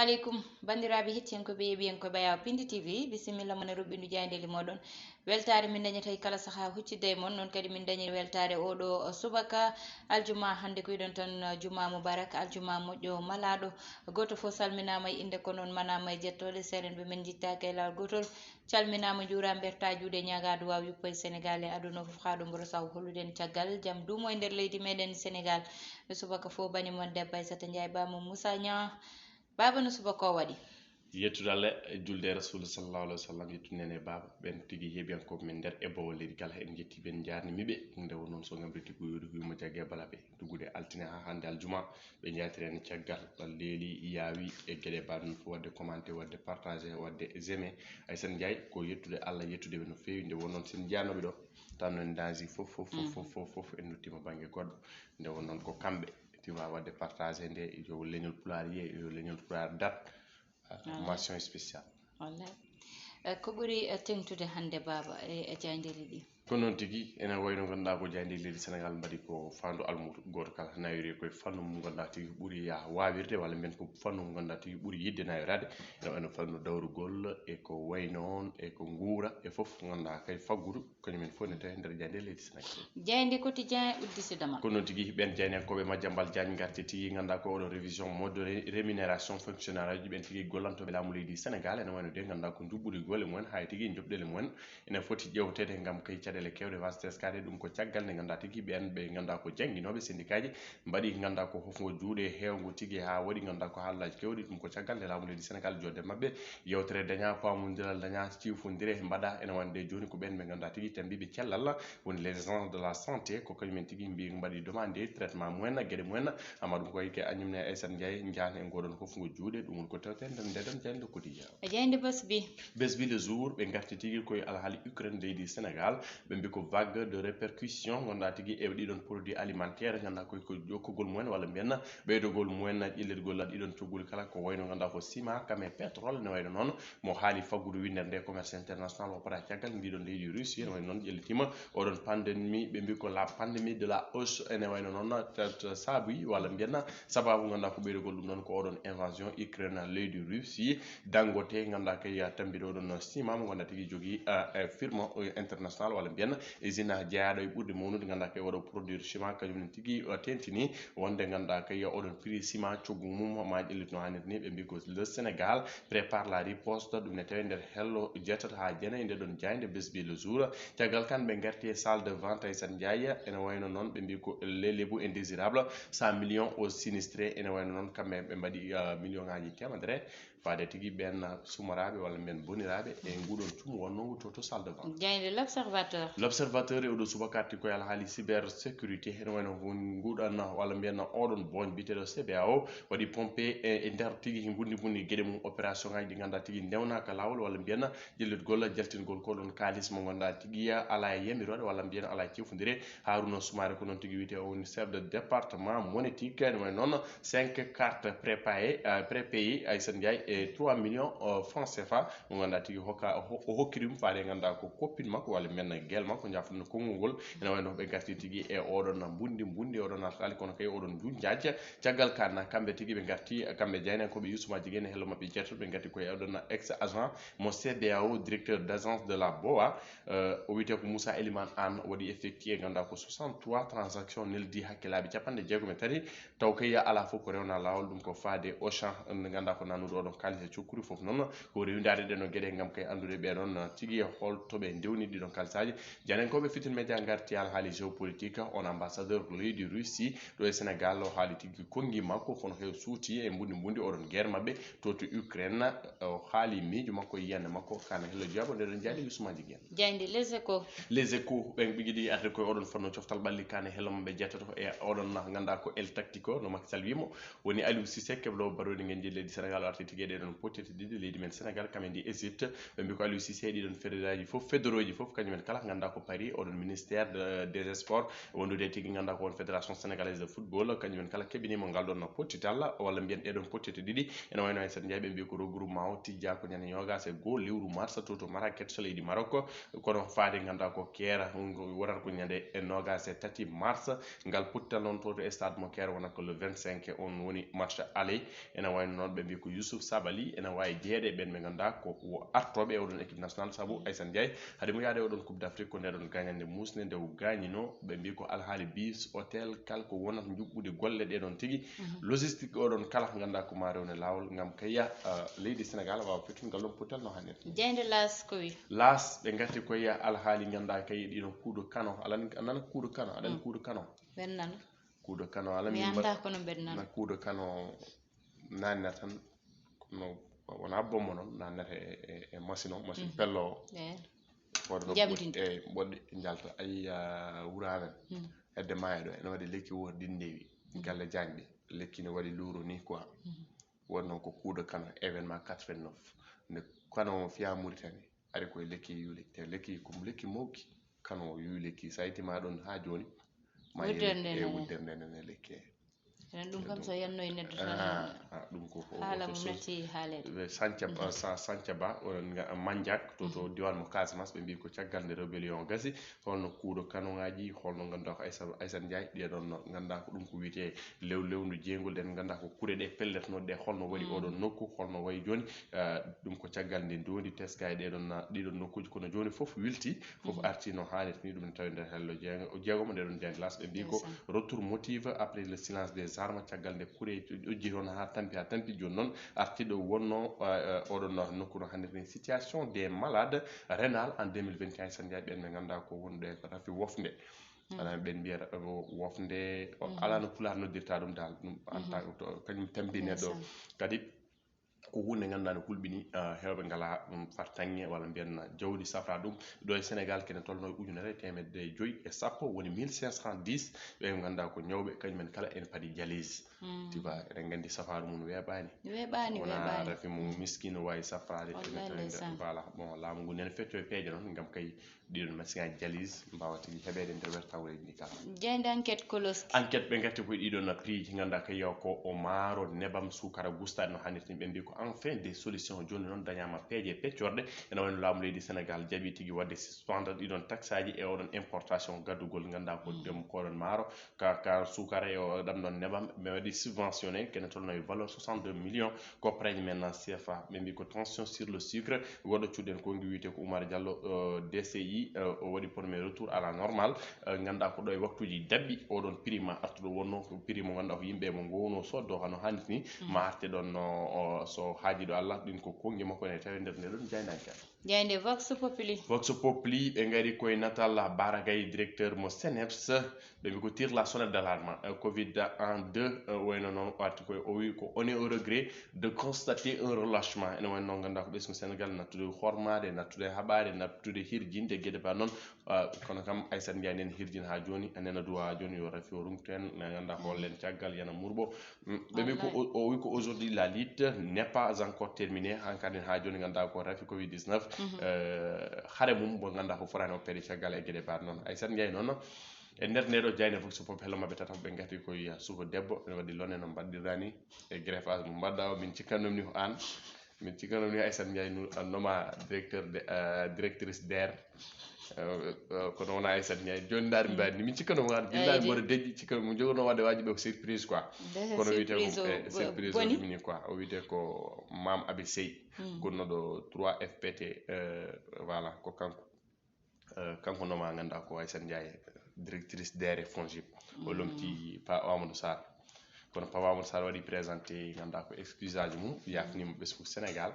alaikum bandiraɓe hettiyankoɓe yeeɓiyankoɓe Bayaw Pindi TV bisimilla mon e ruɓɓindu jayndeli moɗon weltare min dañata kala saaha huccidde e mon noon kadi min dañi weltare oɗo subaka aljuma hande ko yiɗon tan juma mubarak aljuma moƴƴo malaɗo goto fof salminama e inde ko noon manama e jettode seren ɓe min jittaka e lawol gotol calminama juura berta juuɗe ñaga duwaw yuppo e Sénégal e aduna fof ha ɗo mboɗo saw holluden caggal jaam duumo e nder leydi meɗen Sénégal subaka fof banimon debbo Aissata Ndiaye bamum Moussa Niang baba no subaka o waɗi yettude Allah e julde rasul sallallahu alaihi wasallam yettude nene baba ben tigi heebiyankoɓe men nder e bawol leydi kala en jetti ben jarnimiɓe nde won noon so gamriti ko yoori huymo jagge balaɓe duggude altine ha hande aljuma ɓe jatiren caggal leeli yaawi e gueɗe baɗe non fof wadde commenté wadde partagé wadde aimé Aissata Ndiaye ko yettude Allah yettude ɓe no fewi nde won noon sen jiyanoɓe ɗo tan en daasi fof en nottima banggue goɗɗo nde won noon ko kamɓe tiwa wadde partagé nde yo leñol pulaar yiye yo leñol pulaar dat mention spéciale wallahi ko ɓuuri tengtude hande baba e jayndeli ɗi ko noon tigui ene wayno ganduɗa ko jayndeli leydi Sénégal mbaɗi ko fandu almudo goto kala nawiri koye fannu mo ganduɗa tigui ɓuuri ya wawirde walla mbiyen ko fannu mo ganduɗa tigui ɓuuri yidde nawirade ene wayno fannu dawrugol e ko way noon e ko guura e foof ganduɗa kay faggudu kañumen foof ne tawi nder jayndeli leydi Sénégal jayndi quotidien uddisidama ko noon tigui ɓen jaynenkoɓe Madiambal Diagne garti tigui ganduɗa ko oɗo révision mode de rémunération fonctionnaire aji ɓen tigui gollantoɓe laamu leydi Sénégal ene wayno de ganduɗa ko juɓɓudi golle mumen hay tigui joɓɗele mumen ene foti ƴewtede gam kay caɗele kewɗe wasde teskade ɗum ko caggal nde ganduɗa tigui ɓen ɓe ganduɗa ko jangguinoɓe syndicat ji mbaɗi ganduɗa ko hofgo juuɗe hewgo tigui ha waɗi ganduɗa ko haallaji kewɗi ɗum ko caggal nde laamu leydi Sénégal jodde mabɓe yewtere daña pamodiral daña cifodire mbaɗa ene wonde joni ko ɓen ɓe ganduɗa tigui tambiɓe cellal woni les agents de la santé ko kañumen tigui mbi mbaɗi demandé traitement mumen gueɗe mumen amadou koy ke Agnimne Aissata Ndiaye jaan e goɗon hofgo juuɗe ɗum woni ko tewte ndeɗen jayde quotidien e jayde besbi le jour ɓe garti tigui koye alhaali Ukraine leydi Sénégal ɓe mbi ko vague de répercussion ganduɗa tigui e ɗiɗon produit alimentaire ganduɗa koye ko jokkugol mumen walla mbiyen ɓeydogol mumen ƴellitgol ɗiɗon cogguɗi kala ko wayno ganduɗa ko ciment comme pétrole ne wayno noon mo haali faggudu windere nde commerce international o pata caggal mbiɗon leydi Russie ene wayno noon ƴellitima oɗon pandémie ɓe mbi ko la pandémie de la hausse ene wayno noon saabi walla mbiyen sababu ganduɗa ko ɓeydogol ɗum noon ko oɗon invasion Ukraine leydi Russie Dangote ganduɗa kay tambiɗo oɗon ciment mo ganduɗa tigui jogui firme international walla mbiyen usine jeeyaɗo e ɓurde mawnude ganduɗa kay oɗo produire ciment kañum tigui tentini wonde ganduɗa kay oɗon prix ciment coggu mum ma ƴellitno hannirta ni ɓe mbi ko le Sénégal prépare la riposte ɗum ne tawi nder hello jettata ha jeena e nde ɗon jayde besbi le jour caggal kan ɓe garti e salle de vente Aissata Ndiaye ene wayno noon ɓe mbi ko les lébu indésirable 100 millions aux sinistré ene wayno noon kamɓe ɓe mbaɗi million ngaji temedere faade tigui ɓen sumaraɓe walla mbiyen boniraɓe e nguɗon cuumu wonno wutto to salle de vente jayde l'observateur e oɗo subaka arti koye alhaali cybersécurité ene wayno nguɗan walla mbiyen oɗon boñ biteɗo CBAO waɗi pompé e nder tigui bunni gueɗe mum opération ngaji ɗi ganduɗa tigui ndewnaka lawol walla mbiyen ƴellitgol jaltingol koɗon kalis mo ganduɗa tigui ala e yamirode walla mbiyen ala e cifodire Harouna Soumaré ko noon tigui wiyete o woni chef de département monétique ene wayno noon 5 cartes prépayé Aissata Ndiaye e 3 millions francs CFA mo ganduɗa tigui o hokkirimo faade ganduɗa ko copine makko walla mbiyen guel makko jafnuno konngol ngol ene wayno ɓe garti tigui e oɗon bundi oɗon alkali kono kay oɗon junjaji caggal kan kamɓe tigui ɓe garti kamɓe jeynankoɓe Youssouma Djiguène hello mabɓe jettoɗo ɓe garti koye oɗon ex agent mo CBAO directeur d' agence de la BOA o wiyete ko Moussa Elimane Anne waɗi effectué ganduɗa ko 63 transactions neldi hakkillaɓe 60 taw kay ala foof ko rewna lawol ɗum ko faade Auchan nde ganduɗa ko nanude oɗon kalis e cokkuri foof noon ko rewidade ɗen gueɗe gam kay andude ɓeɗon tigui holtoɓe ndewni ɗiɗon kalisaji janenkoɓe Futurs Médias garti alhaali géopolitique on ambassadeur leydi Russie ɗo e Sénégal o haali tigui konngui makko kono hew suuti e bundi oɗon guerre mabɓe to Ukraine o haali miijo makko yiyande makko kana hello diabo ndeɗon jayde Youssouma Djiguène jayde les échos ɓe ɓigui arde koye oɗon fanno coftal ɓalli kane hello mabɓe jettato e oɗon ganduɗa ko El Tactico no Macky Sall wimo woni Aliou Cissé keblo barodi ngen leydi Sénégal o arti tigui ɗeɗon potete ɗiɗi leydi men Sénégal kamen ndi Égypte ɓe mbi ko Aliou Cissé ɗiɗon fédéral ji foof kañumen kala ganda ko pari oɗon ministère des sports wondude tigi ganda ko fédération sénégalaise de football kañumen kala keɓinimo ngal ɗon pottital walla mbiyen ɗeɗon pottite ɗiɗi ene wayno Aissata Ndiaye ɓe mbi ko regroupement o tijja ko ñande yogas e goo lewru mars to Marrakech so leydi Maroc kono faade ganda ko keera wonata ko ñande nogas e tati mars ngal pottital noon to stade mo keera wonata ko le 25 on woni match aller ene wayno noon ɓe mbi ko Youssouf Sabali ene wawi jeeɗe ɓen ɓe ganda ko artoɓe oɗon équipe nationale saabu Aissata Ndiaye haade mo yaade oɗon coupe d'Afrique ko ndeɗon gagnande musde nde o gagnino ɓe mbi ko alhaali bis hôtel kala ko wonata juɓɓude golle ɗeɗon tigui logistique oɗon kala ganda ko ma rewne lawol gam kayya leydi Sénégal wawa fettude ngal ɗon pottal no hannirta jeyde las ko wi las ɓe gatti koye alhaali ganda kay ɗiɗon kuuɗo kano anana kuuɗo kano aɗani kuuɗo kano ɓennano kuuɗo kano ala mi anda kono ɓennano na kuuɗo kano nanna tan no wona bommo noon nannata e machine o machine pello o jabdinde e boɗɗe jalta ay wuramen hedde maayo ɗo ene waɗi lekki wordindewi galle Diagne ɓe lekki ne waɗi luuro ni quoi woni noon ko kuuɗo kano événement 89 nde kano fiya Mauritanie ari koye lekki yuuli te lekki ko lekki mawki kano yuwi lekki sa yettima ɗon ha joni ma wuddere nde nene lekki enen ɗum kam so yanno e neddo tan ɗum ko haala mo metti haalede Santhia Ba Mandiak to diwan mo Casamance ɓe mbi ko caggal nde rébellion gasi holno kuuɗo kanoŋaji holno ganduɗa ko Aissata Ndiaye ɗeɗon ganda ko ɗum ko wiyete lewndu jeygol ɗen ganda ko kuure ɗe pelletnoɗe ɗe holno waɗi oɗon nokku holno wayi joni ɗum ko caggal nde dondi teska e ɗiɗon nokkuji kono joni foof wilti foof arti no hannirta ni ɗum ne tawi nder hello jeegomo ndeɗon Dieng Glace ɓe mbi ko retour motive après le silence des armes caggal nde kuure ƴojji toon ha tampi joni noon artiɗo wonno oɗon nokku no hannirta situation des malades rénal en 2021 Aissata Ndiaye ɓen ɓe ganda ko wonde ko rafi wofde ana ɓen mbiyata wofde ala no pular noddirta ɗum dal ɗum en tant que kañum tambi neɗɗo kadi ko hunde ganduɗa ne hulɓini hewɓe ngala fartange walla mbiyen jawdi safra ɗum ɗo e Sénégal kene tolno e ujunere temedde 510 woni 1510 ɓe ganda ko ñawɓe kañumen kala ene paadi dialyse tu vois eɗen gandi safaru mum weeɓani wona rafi mo miskino wawi safrade voilà bon laamu ngu nene fetto e peeje noon gam kay ɗiɗon machine aji dialyse mbawa tigui heɓede nder wertawleji ɗi kala jeyde enquête koloski enquête ɓe gatti koye ɗiɗon prix ji ganda kay yaw ko o maaro nebam sukara gustade no hannirta ɓe mbi ko enfin des solutions joni noon dañama peeje peccorde ene wayno laamu leydi Sénégal jaaɓi tigui wadde suspendre ɗiɗon taxe aji e oɗon importation gaddugol ganda ko ɗem koɗon maaro ka sukara e o ɗam ɗon nebam ɓe waɗi subventionné kene tolno e valeur 62 millions copraji maintenant CFA ɓe mbi ko tension sur le sucre woɗɗo cuuɗen ko ngi wiyete ko Oumar Diallo DCI o waɗi premier retour à la normale ganda ko ɗo e waktuji dabɓi oɗon prix ma artuɗo wonno ko prix mo ganduɗa ko yimɓe mo gowno soddo hano hannirta ni ma arte ɗon so haaji ɗo Allah ɗin ko kongi makko ne tawi nder ndeɗon jeyde Vox Populi ɓe gari koye natal Bara Gaye directeur mo SENEPS ɓe mbi ko tire la sonnette d'alarme Covid en 2 wayno noon arti koye o wi ko on est au regret de constater un relâchement ene wayno noon ganda ko ɓesgu Sénégal nattude hormade nattude haɓade nattude hirjinde gueɗe ba noon kono kam Aissata Ndiaye nen hirjini ha joni nena duwa joni yo rafi o rumtu en ganda hollen caggal yana murɓo ɓe mbi ko o wi ko aujourd'hui la lutte n'est pas encore terminée hankkadi ha joni ganda ko rafi Covid 19 haare mum mo ganda ko forani oppede caggal e gueɗe baɗe noon Aissata Ndiaye noon e nder ndeɗo Diayna Vox Pop hello mabɓe tataw ɓe gati koye suka debbo ene waɗi lonne no mbaɗɗirani e greffage mo mbaɗɗa o min cikkannomi ni ko an min cikkannomi ni Aissata Ndiaye noma directrice DER kono wona Aissata Ndiaye joni daari mbaɗi min cikkannomi waɗa billahi mboɗo deƴƴi cikkannomi mo jogono wadde wajiɓe ko surprise quoi kono wiyete ko surprise o ɗumini quoi o wiyete ko Mame Abi Sey gonnoɗo 3 FPT voilà ko kanko noma ganda ko Aissata Ndiaye directrice DER e FONGIP o lomti Pa Amadou Sarr kono Pa Amadou Sarr waɗi présenté ganda ko excuse aji mum yafnima ɓesgu Sénégal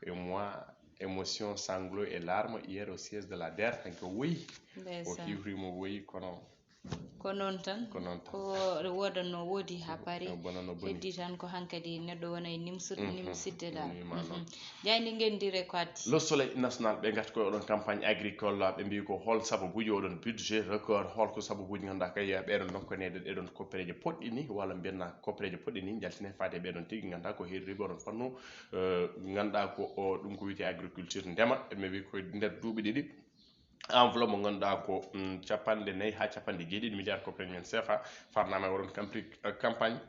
et moi émotion sanglots et larmes hier au siège de la DER hanke woyi o hiwrimo woyi kono ko noon tan ko wodanno woodi ha paari heddi tan ko hankkadi neɗɗo wona e nimsidde la jayni ngendire ko addi le soleil national ɓe gati koye oɗon campagne agricole ɓe mbi ko hol sababuji oɗon budget record holko sababuji ganduɗa kay ɓeɗon dokkanede ɗeɗon koppereje poɗɗini walla mbiyenna koppereje poɗɗini jaltine faade ɓeɗon tigui ganduɗa ko herriɓe oɗon fannu ganduɗa ko ɗum ko wiyete agriculture ndema ɓe mbi koye nder duuɓi ɗiɗi enveloppe mo ganduɗa ko capanɗe nayyi ha capanɗe jeeɗiɗi milliard ko premien CFA farnama e woron campagne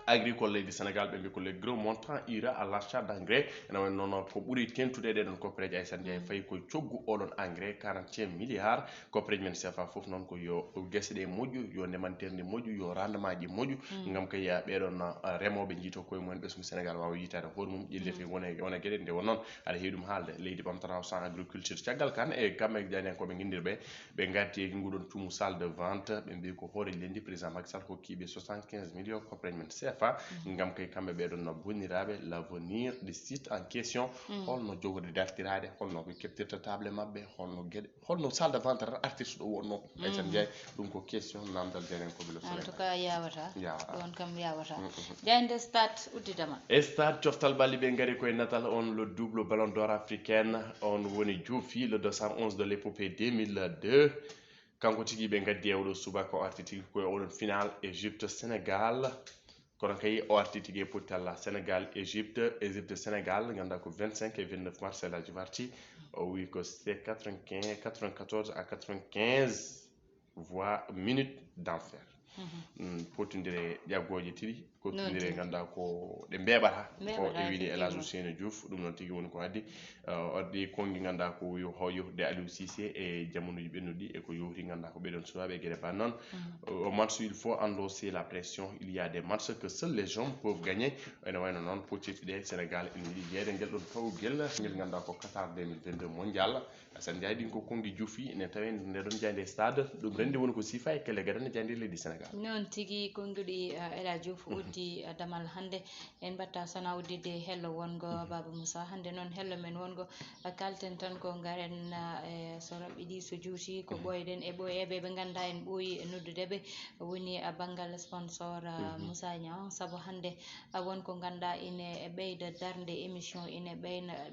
agricole leydi Sénégal ɓe mbi ko le gros montant ira à l'achat d'engrais ene wayno noon ko ɓuuri tentude ɗeɗon koppereji Aissata Ndiaye fayi koye coggu oɗon engrais 45 milliards koppereji men CFA foof noon ko yo guesse ɗe moƴƴu yo ndemanteeri ndi moƴƴu yo rendement ji moƴƴu gam kay ɓeɗon remoɓe jiito koye mumen ɓesgu Sénégal wawa yitade hoore mum ƴellete wona gueɗe nde won noon aɗa heewi ɗum haalde leydi ɓamtana sans agriculture caggal kan e kamɓe janiyankoɓe guindirɓe ɓe garti e nguɗon cuumu salle de vente ɓe mbi ko hoore lendi président Macky Sall hokkiɓe 75 millions koppereji men CFA gam kay kamɓe ɓeɗon no bonniraɓe l'avenir des sites en question holno jogorde dartiraɗe holno ɓe keftirta table mabɓe holno gueɗe holno salle de vente tan artirta ɗo wonno Aissata Ndiaye ɗum ko question namdal janiyankoɓe le en tout cas yawata yawata ɗon kam yawata jayde stade udditama e stade coftal balli ɓe gaari koye natal on le double ballon d'or africaine on woni Diofi le 211 de l'épopée 2002 kanko tigui ɓe gaddi e oɗo subaka o arti tigui koye oɗon final Égypte Sénégal kono kay o arti tigui e pottalla Sénégal Égypte Sénégal ganduɗa ko 25 et 29 mars elaji warti o wi ko c'est 94 à 95 voix minutes d'enfer pottidire ƴaggoje tiri kottidire ganduɗa ko ɗe mbeɓata ko e wiide Elhadji Ousseynou Diouf ɗum noon tigui woni ko addi addi kongui ganduɗa ko yehude Aliou Cissé e jamonuji ɓennuɗi e ko yowti ganduɗa ko ɓeɗon suwaɓe e gueɗe ban noon au match il faut endosser la pression il y a des matchs que seuls les hommes peuvent gagner ene wayno noon poccitiɗe Sénégal ene yiiɗi jeeyede guel ɗon fawguel guel ganduɗa ko Qatar 2022 mondial Aissata Ndiaye ɗin ko kongui Diofi ene tawe ndeɗon jayde stade ɗum rendi woni ko siifa e kelle gaɗa ne jayde leydi Sénégal noon tigui konguɗi Elhadji Diouf uddi damal hande en batta sona uddide hello wongo Baba Moussa hande noon hello men wongo kalten tan ko garen so raɓɓiɗi so juuti ko ɓoyɗen e ɓoyeɓe ɓe ganda en ɓooyi noddudeɓe woni banggal sponsor Moussa Niang saabu hande wonko ganduɗa ine ɓeyda darde émission ine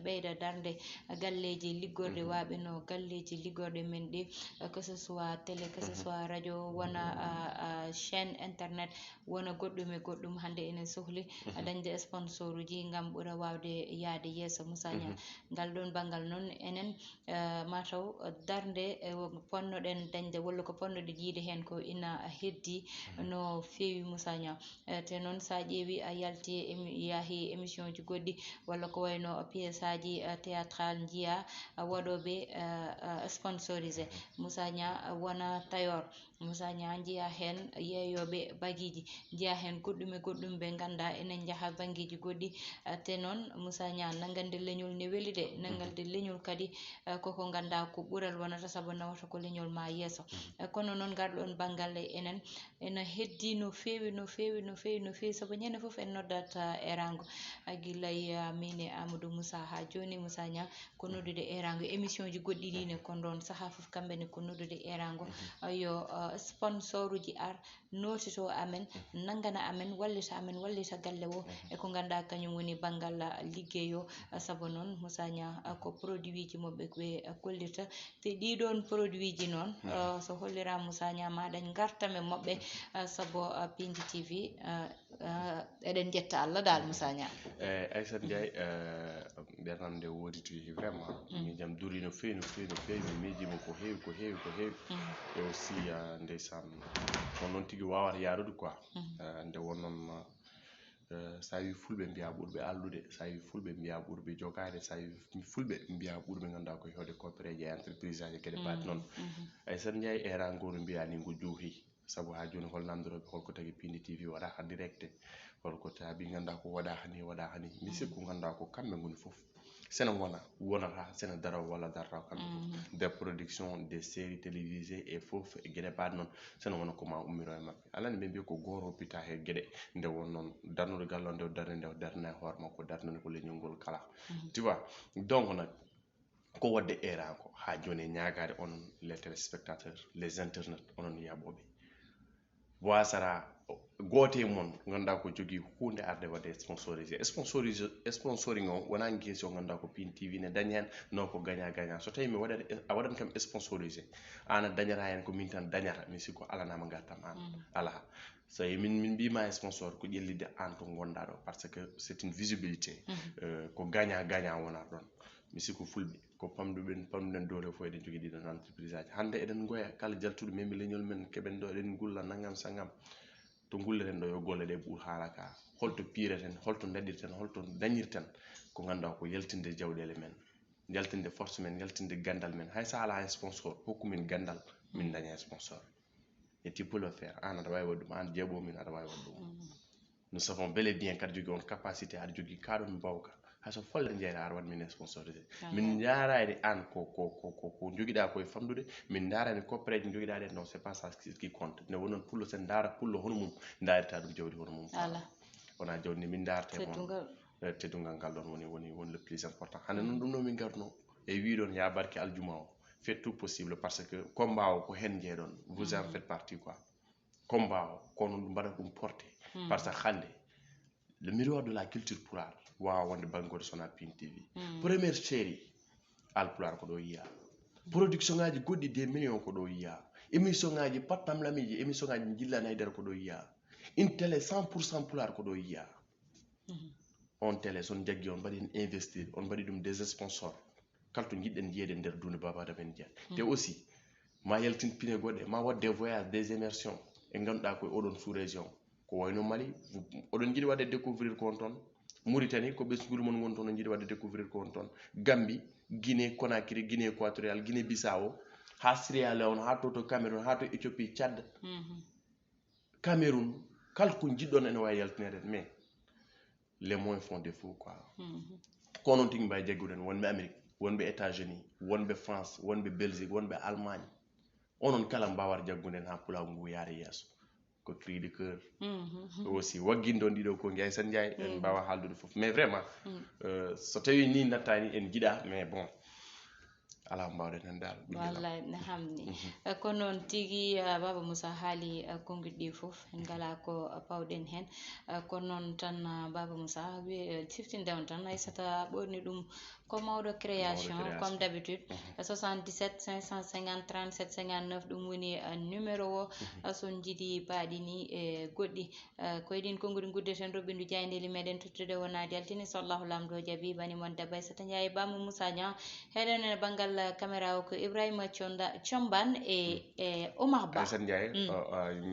ɓeyda darde galleji liggorɗe waɓe no galleji liggorɗe men ɗi que ce soit télé que ce soit radio wona chaîne internet wona goɗɗum e goɗɗum hande ene sohli dañde sponsor uji gam ɓuura wawde yaade yeeso Moussa Niang ngal ɗon banggal noon enen mataw darde ponnoɗen dañde walla ko ponnoɗen yiide hen ko ina heddi no fewi Moussa Niang te noon sa ƴeewi a yalti yaahi émission ji goɗɗi walla ko wayno pièce aji théâtral jiiya waɗoɓe sponsorisé Moussa Niang wona tayor Moussa Niang jiiya hen yeeyoɓe baguiji jiiya hen goɗɗum e goɗɗum ɓe ganda enen jaaha bangueji goɗɗi te noon Moussa Niang nagande leñol ne weeli de nagalde leñol kadi koko ganda ko ɓuural wonata saabu nawata ko leñol ma yeeso kono noon garɗon banggal enen ena heddi no fewi no fewi no fewi no fewi saabu ñande foof en noddat erango guilay min e Amadou Moussa ha joni Moussa Niang ko noddude erango émission ji goɗɗi ɗine kon ɗon saaha foof kamɓene ko noddude erango yo sponsor uji ar notito amen nangana amen wallita galle o e ko ganduɗa kañum woni banggal liggey o saabu noon Moussa Niang ko produit ji moɓɓe ɓe kollirta te ɗiɗon produit ji noon so hollira Moussa Niang ma dañ gartam e moɓɓe saabu Pindi TV eɗen jetta Allah dal Moussa Niang Aissata Ndiaye ɓernam nde woditoyi vraiment miijam duuri no fewi no fewi no fewi mi miijima ko heewi ko heewi ko heewi e aussi ndeysan on noon tigui wawata yaarude quoi nde wonnoon sa wi fulɓe mbiya ɓurɓe allude sa wi fulɓe mbiya ɓurɓe jogade sa wi fulɓe mbiya ɓurɓe ganduɗa ko hewde coopéreji e entreprise aji gueɗe baɗe noon Aissata Ndiaye era ngo no mbiya ni ngo juuhi saabu ha joni hol namdiroɓe holko tagui Pindi TV waɗaka direct holko taabi ganduɗa ko waɗa hani mi sikku ganduɗa ko kamɓe goni foof sene wonata sene daro walla darata kamɓe foof des productions des séries télévisées et foof e gueɗe baɗe noon sene wona koma ummiro e mabɓe alani ɓe mbi ko goto pitta he gueɗe nde won noon darnude galle o nde darne hoore makko darnude ko leñol ngol kala tu vois donc nak ko wadde era ko ha joni e ñagade onon les téléspectateurs les internautes onon yaɓoɓe wasara gote mon ganduɗa ko jogui hunde arde wadde sponsoring o wona guesi o ganduɗa ko Pindi TV ne dañi hen non ko gagnant so tawi mi waɗat a waɗan kam sponsorisé an a dañata hen ko min tan dañata mi sikku alanama gartam an ala so min mbima sponsor ko ƴellide an to gonɗa ɗo par ce que c'est une visibilité ko gagnant wona ɗon mi sikku fulɓe ko pamduɗen dole fo eɗen jogui ɗiɗon entreprise aji hande eɗen goya kala jaltuɗo memi leñol men keɓen ɗo eɗen gulla nangam sangam to gulleten ɗo yo golle ɗe ɓuur haala ka holto pireten holto daɗirten holto dañirten ko ganduɗa ko yaltinde jawɗele men yaltinde force men yaltinde gandal men hay sa ala hen sponsor hokkumin gandal min daña sponsor et tu peux le faire an aɗa wawi waɗɗum an jeeɓomin aɗa wawi waɗɗum nous savons bel et bien kadi jogui on capacité aɗa jogui kaɗon mbawka hayso folle jeeyta aɗa waɗa min sponsorisé min jarani an ko joguiɗa koye famdude min darani koppereje joguiɗa ɗen non c'est pas ça qui compte ne wonon pullo sen dara pullo hono mum darita ɗum jawdi hono mum wona jawdi ndi min darate on teddugal ngal ɗon woni le plus important hande noon ɗum ɗo min garno e wiɗon ya barke aljuma o fait tout possible parce que combat o ko hen jeeɗon vous en faites partie quoi combat o kono ɗum mbaɗa ɗum porté par ce que hande le miroir de la culture pulaar wawa wonde banggoto sona Pin TV première série alpulaar ko ɗo yiya production ngaji goɗɗi des millions ko ɗo yiya émission ngaji pattam lamiji émission ngaji jillani haydara ko ɗo yiya une télé 100% pulaar ko ɗo yiya on télé son jaggui on mbaɗi investir on mbaɗi ɗum des sponsors kala to jiɗɗen jeyede nder dunde babada men jeeya te aussi ma yaltin pine goɗɗe ma wadde des voyages des immersions e ganduɗa koye oɗon sous région ko wayno Mali oɗon jiiɗi wadde découvrir ko on toon Mauritanie ko ɓesguru mon won toon on jiiɗi wadde découvrir ko on toon Gambie Guinée Conakry Guinée équatoriale Guinée Bissau ha Sierra Leone ha to Cameroun ha to Éthiopie Tchad Cameroun kala ko jiɗɗon ene wawi yaltinede mais les moyens font défaut quoi ko noon tigui mbawi jagguɗen wonɓe Amérique wonɓe États-Unis wonɓe France wonɓe Belgique wonɓe Allemagne onon kala mbawata jaggude ha pulaw ngu yaara yeeso ko cri de cœur aussi wagginde on ɗiɗo ko Ndiaye Sane Ndiaye en mbawa haaldude foof mais vraiment so tawi ni nattani en jiiɗa mais bon ala mbawɗen hen dal wallahi ne hamni ko noon tigui Baba Moussa haali konguɗi ɗi foof en ngala ko pawɗen hen ko noon tan Baba Moussa siftinde on tan Aissata ɓorni ɗum ko mawɗo création comme d'habitude 77 550 37 59 ɗum woni numéro o son jiiɗi baɗini e goɗɗi koyeɗin konguɗi guddeten roɓindu jayndeli meɗen tottude wonade altini so Allahu lamɗo jaaɓi banimon debbo Aissata Ndiaye Baba Moussa Niang heɗen e banggal caméra o ko Ibrahima Thiombane e Omar Ba Aissata Ndiaye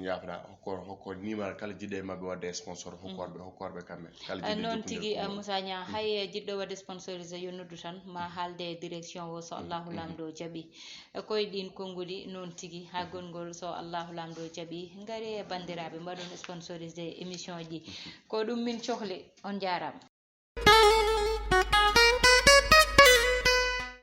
jafɗa hokko numéro kala jiɗɗo e mabɓe wadde sponsor hokkorɓe kamɓe noon tigui Moussa Niang hay jiɗɗo wadde sponsorisé yo noddu tan ma haalde direction o so Allahu lamɗo jaaɓi koye ɗin konguɗi noon tigui ha gongol so Allahu lamɗo jaaɓi gaari e bandiraɓe mbaɗon sponsorisé émission ji ko ɗum min cohli on jarama